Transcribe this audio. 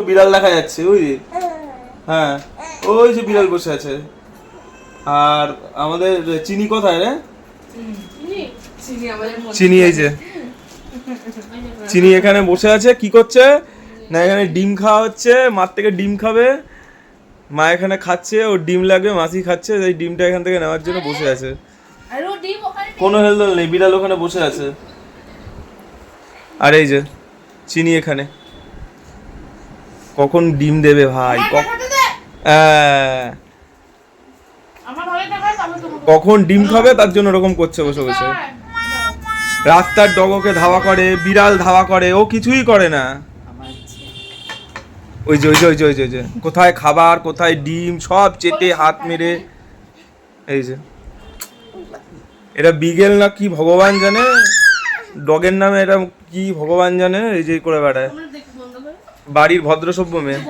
বিড়াল দেখা যাচ্ছে বুঝলি? হ্যাঁ ওই যে বিড়াল বসে আছে। আর আমাদের চিনি কোথায় রে? চিনি এই যে চিনি এখানে বসে আছে, কি করছে না এখানে ডিম খাওয়া হচ্ছে, মার থেকে ডিম খাবে, মা এখানে খাচ্ছে, ওর ডিম লাগবে, মাসি খাচ্ছে, এই ডিমটা এখান থেকে নেওয়ার জন্য বসে আছে। কোনো হেলদোল নেই, বিড়াল ওখানে বসে আছে। আর এই যে চিনি এখানে কখন ডিম দেবে ভাই, কখন ডিম খাবে তার জন্য ওরকম করছে বসে বসে। রাস্তার ডগকে ধাওয়া করে, বিড়াল ধাওয়া করে, ও কিছুই করে না। ওই যে ওই যে ওই যে ওই যে কোথায় খাবার কোথায় ডিম সব চেটে হাত মেরে। এই যে এটা বিগেল না কি ভগবান জানে, ডগের নামে এটা কি ভগবান জানে, এই যে করে বেড়ায়। বাড়ির ভদ্র সভ্য মেয়ে।